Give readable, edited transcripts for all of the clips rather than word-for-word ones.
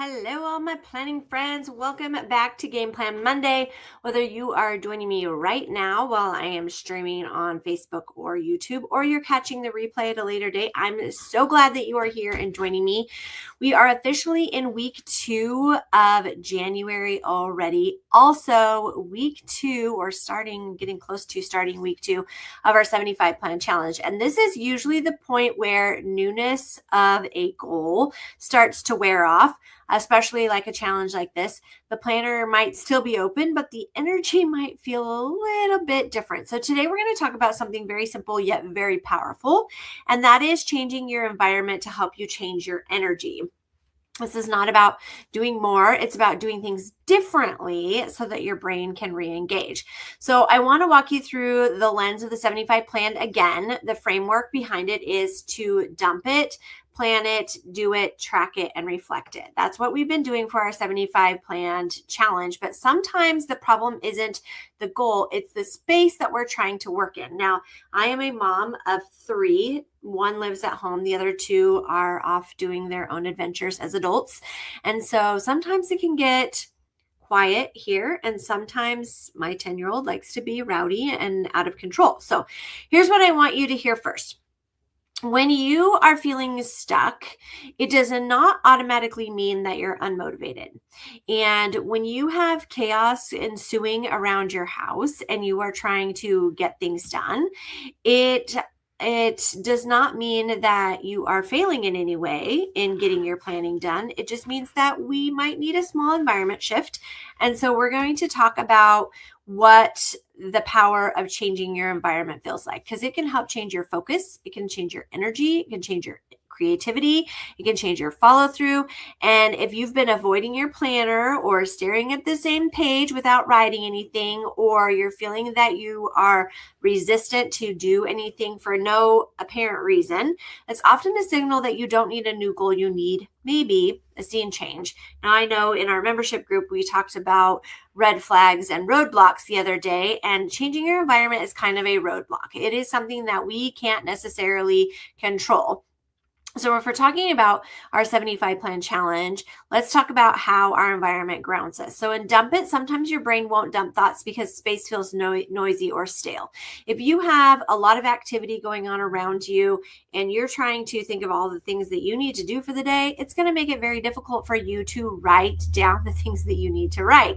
Hello, all my planning friends. Welcome back to Game Plan Monday. Whether you are joining me right now while I am streaming on Facebook or YouTube, or you're catching the replay at a later date, I'm so glad that you are here and joining me. We are officially in week 2 of January already. Also, week 2, or getting close to starting week 2 of our 75 Plan Challenge. And this is usually the point where newness of a goal starts to wear off. Especially like a challenge like this, the planner might still be open, but the energy might feel a little bit different. So today we're going to talk about something very simple yet very powerful, and that is changing your environment to help you change your energy. This is not about doing more. It's about doing things differently so that your brain can re-engage. So I want to walk you through the lens of the 75 plan again. The framework behind it is to dump it, plan it, do it, track it, and reflect it. That's what we've been doing for our 75 planned challenge. But sometimes the problem isn't the goal, it's the space that we're trying to work in. Now, I am a mom of 3. One lives at home. The other 2 are off doing their own adventures as adults. And so sometimes it can get quiet here, and sometimes my 10-year-old likes to be rowdy and out of control. So here's what I want you to hear first. When you are feeling stuck, it does not automatically mean that you're unmotivated. And when you have chaos ensuing around your house and you are trying to get things done, it does not mean that you are failing in any way in getting your planning done. It just means that we might need a small environment shift. And so we're going to talk about what the power of changing your environment feels like, because it can help change your focus. It can change your energy. It can change your creativity. It can change your follow through. And if you've been avoiding your planner or staring at the same page without writing anything, or you're feeling that you are resistant to do anything for no apparent reason, it's often a signal that you don't need a new goal. You need maybe a scene change. Now, I know in our membership group, we talked about red flags and roadblocks the other day, and changing your environment is kind of a roadblock. It is something that we can't necessarily control. So if we're talking about our 75 plan challenge, let's talk about how our environment grounds us. So in dump it, sometimes your brain won't dump thoughts because space feels noisy or stale. If you have a lot of activity going on around you and you're trying to think of all the things that you need to do for the day, it's going to make it very difficult for you to write down the things that you need to write.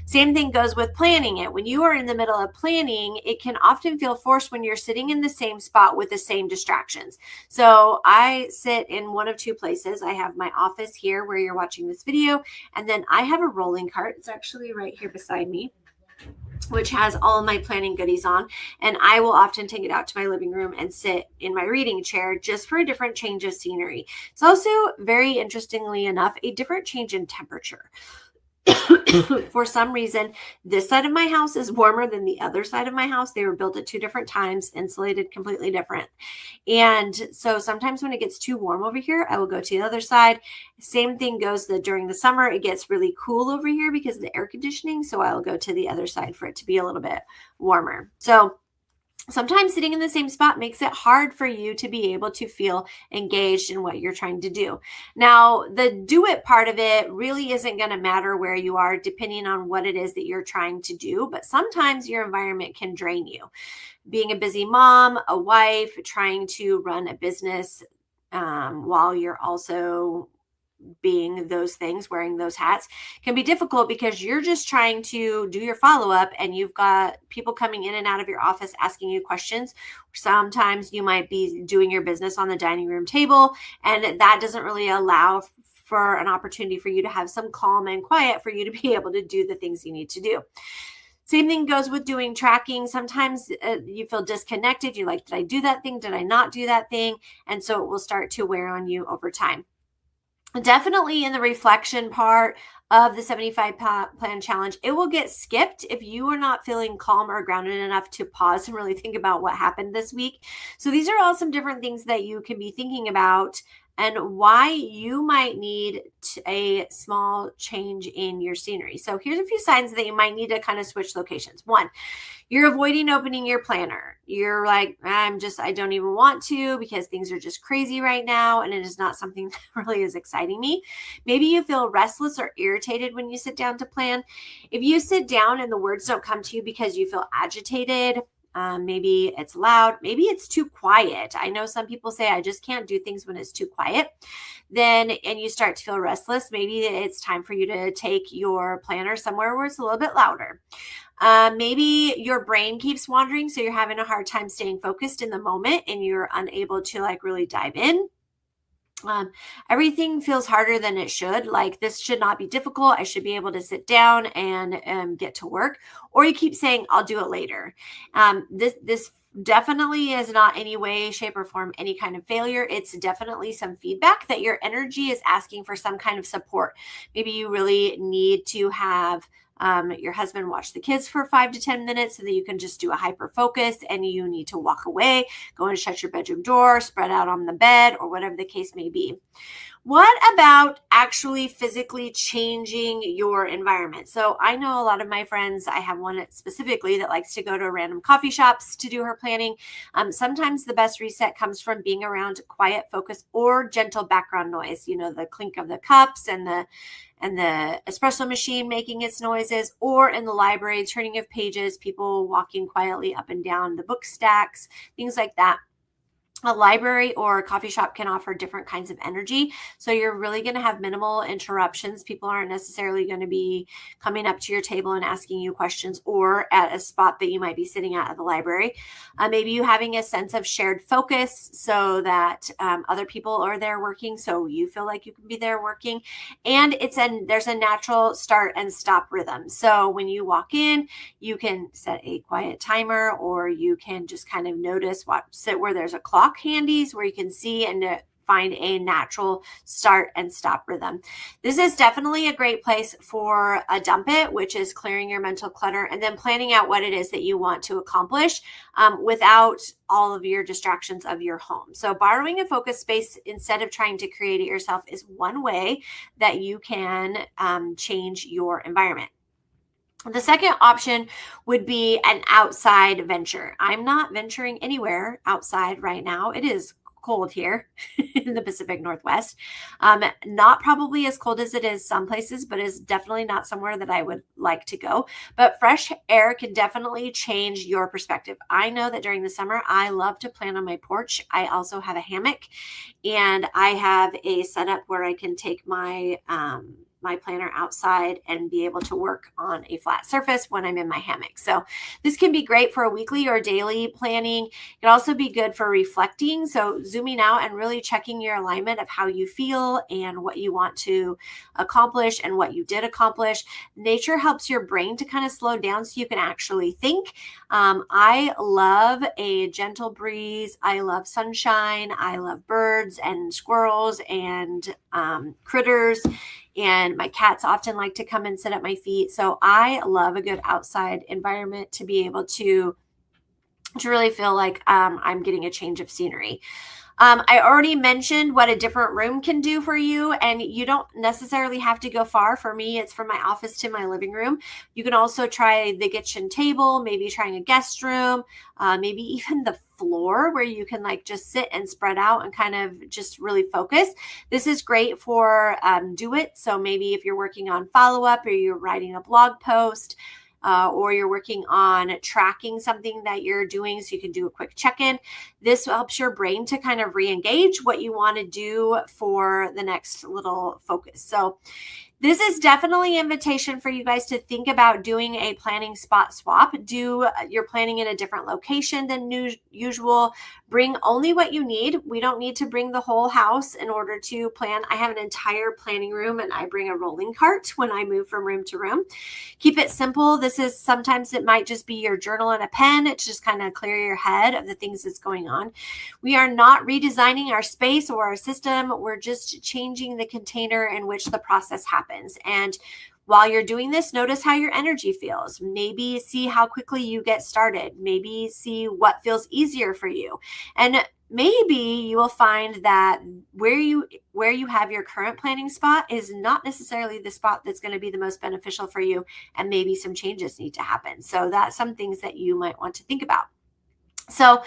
Same thing goes with planning it. When you are in the middle of planning, it can often feel forced when you're sitting in the same spot with the same distractions. So I sit in one of 2 places. I have my office here where you're watching this video, and then I have a rolling cart. It's actually right here beside me, which has all of my planning goodies on. And I will often take it out to my living room and sit in my reading chair just for a different change of scenery. It's also, very interestingly enough, a different change in temperature. For some reason, this side of my house is warmer than the other side of my house. They were built at 2 different times, insulated completely different. And so sometimes when it gets too warm over here, I will go to the other side. Same thing goes that during the summer, it gets really cool over here because of the air conditioning. So I will go to the other side for it to be a little bit warmer. So sometimes sitting in the same spot makes it hard for you to be able to feel engaged in what you're trying to do. Now, the do it part of it really isn't going to matter where you are, depending on what it is that you're trying to do. But sometimes your environment can drain you. Being a busy mom, a wife, trying to run a business while you're also being those things, wearing those hats, can be difficult because you're just trying to do your follow-up and you've got people coming in and out of your office asking you questions. Sometimes you might be doing your business on the dining room table, and that doesn't really allow for an opportunity for you to have some calm and quiet for you to be able to do the things you need to do. Same thing goes with doing tracking. Sometimes you feel disconnected. You're like, did I do that thing? Did I not do that thing? And so it will start to wear on you over time. Definitely in the reflection part of the 75 plan challenge, it will get skipped if you are not feeling calm or grounded enough to pause and really think about what happened this week. So these are all some different things that you can be thinking about and why you might need a small change in your scenery. So here's a few signs that you might need to kind of switch locations. One, you're avoiding opening your planner. You're like, I don't even want to because things are just crazy right now and it is not something that really is exciting me. Maybe you feel restless or irritated when you sit down to plan. If you sit down and the words don't come to you because you feel agitated, maybe it's loud, maybe it's too quiet. I know some people say, I just can't do things when it's too quiet. And you start to feel restless, maybe it's time for you to take your planner somewhere where it's a little bit louder. Maybe your brain keeps wandering, so you're having a hard time staying focused in the moment and you're unable to like really dive in. Everything feels harder than it should. Like, this should not be difficult. I should be able to sit down and get to work. Or you keep saying, I'll do it later. This definitely is not any way, shape, or form any kind of failure. It's definitely some feedback that your energy is asking for some kind of support. Maybe you really need to have your husband watch the kids for 5 to 10 minutes so that you can just do a hyper focus, and you need to walk away, go and shut your bedroom door, spread out on the bed, or whatever the case may be. What about actually physically changing your environment? So I know a lot of my friends, I have one specifically that likes to go to random coffee shops to do her planning. Sometimes the best reset comes from being around quiet, focus, or gentle background noise. You know, the clink of the cups and the espresso machine making its noises, or in the library, turning of pages, people walking quietly up and down the book stacks, things like that. A library or a coffee shop can offer different kinds of energy. So you're really going to have minimal interruptions. People aren't necessarily going to be coming up to your table and asking you questions, or at a spot that you might be sitting at the library. Maybe you having a sense of shared focus so that other people are there working, so you feel like you can be there working. And there's a natural start and stop rhythm. So when you walk in, you can set a quiet timer, or you can just kind of notice sit where there's a clock handies where you can see and find a natural start and stop rhythm. This is definitely a great place for a dump it, which is clearing your mental clutter and then planning out what it is that you want to accomplish without all of your distractions of your home. So borrowing a focus space instead of trying to create it yourself is one way that you can change your environment. The second option would be an outside venture. I'm not venturing anywhere outside right now. It is cold here in the Pacific Northwest. Not probably as cold as it is some places, but is definitely not somewhere that I would like to go. But fresh air can definitely change your perspective. I know that during the summer, I love to plan on my porch. I also have a hammock, and I have a setup where I can take my planner outside and be able to work on a flat surface when I'm in my hammock. So this can be great for a weekly or daily planning. It can also be good for reflecting. So zooming out and really checking your alignment of how you feel and what you want to accomplish and what you did accomplish. Nature helps your brain to kind of slow down so you can actually think. I love a gentle breeze. I love sunshine. I love birds and squirrels and critters. And my cats often like to come and sit at my feet. So I love a good outside environment to be able to really feel like I'm getting a change of scenery. I already mentioned what a different room can do for you, and you don't necessarily have to go far. For me, it's from my office to my living room. You can also try the kitchen table, maybe trying a guest room, maybe even the floor where you can like just sit and spread out and kind of just really focus. This is great for do it. So maybe if you're working on follow-up or you're writing a blog post, or you're working on tracking something that you're doing so you can do a quick check-in. This helps your brain to kind of re-engage what you want to do for the next little focus. So this is definitely an invitation for you guys to think about doing a planning spot swap. Do your planning in a different location than usual. Bring only what you need. We don't need to bring the whole house in order to plan. I have an entire planning room, and I bring a rolling cart when I move from room to room. Keep it simple. Sometimes it might just be your journal and a pen. It's just kind of clear your head of the things that's going on. We are not redesigning our space or our system. We're just changing the container in which the process happens. And while you're doing this, notice how your energy feels. Maybe see how quickly you get started. Maybe see what feels easier for you. And maybe you will find that where you have your current planning spot is not necessarily the spot that's going to be the most beneficial for you, and maybe some changes need to happen. So that's some things that you might want to think about. So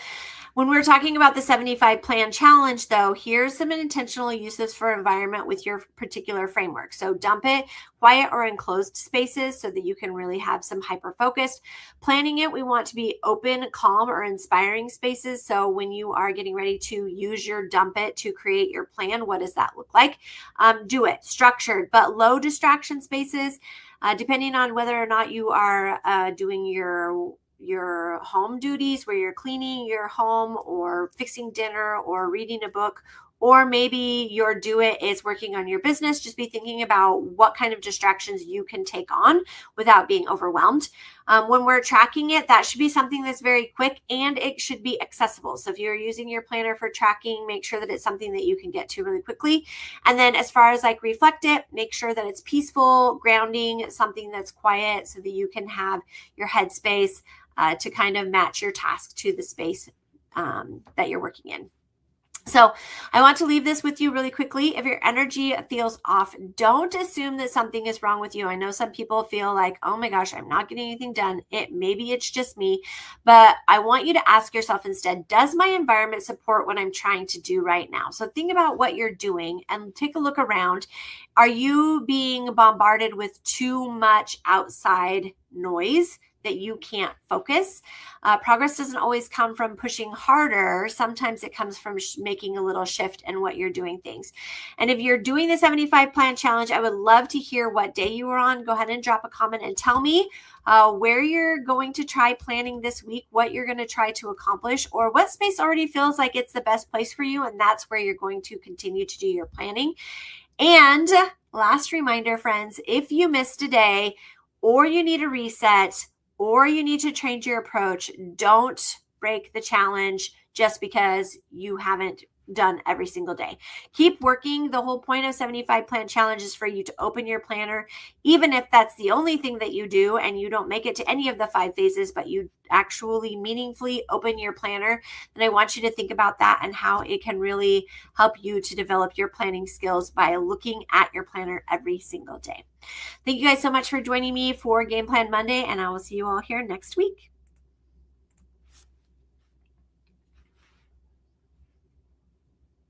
when we're talking about the 75 plan challenge, though, here's some intentional uses for environment with your particular framework. So dump it, quiet or enclosed spaces so that you can really have some hyper focused. Planning it, we want to be open, calm, or inspiring spaces. So when you are getting ready to use your dump it to create your plan, what does that look like? Do it structured, but low distraction spaces, depending on whether or not you are doing your home duties where you're cleaning your home or fixing dinner or reading a book, or maybe your do it is working on your business. Just be thinking about what kind of distractions you can take on without being overwhelmed. When we're tracking it, that should be something that's very quick and it should be accessible. So if you're using your planner for tracking, make sure that it's something that you can get to really quickly. And then as far as like reflect it, make sure that it's peaceful, grounding, something that's quiet so that you can have your headspace to kind of match your task to the space that you're working in. So I want to leave this with you really quickly. If your energy feels off, don't assume that something is wrong with you. I know some people feel like, oh my gosh, I'm not getting anything done. Maybe it's just me, but I want you to ask yourself instead, does my environment support what I'm trying to do right now? So think about what you're doing and take a look around. Are you being bombarded with too much outside noise that you can't focus? Progress doesn't always come from pushing harder. Sometimes it comes from making a little shift in what you're doing things. And if you're doing the 75 plan challenge, I would love to hear what day you were on. Go ahead and drop a comment and tell me where you're going to try planning this week, what you're going to try to accomplish, or what space already feels like it's the best place for you. And that's where you're going to continue to do your planning. And last reminder, friends, if you missed a day or you need a reset, or you need to change your approach, don't break the challenge just because you haven't done every single day. Keep working. The whole point of 75 plan challenge is for you to open your planner, even if that's the only thing that you do and you don't make it to any of the 5 phases, but you actually meaningfully open your planner. And I want you to think about that and how it can really help you to develop your planning skills by looking at your planner every single day. Thank you guys so much for joining me for Game Plan Monday, and I will see you all here next week.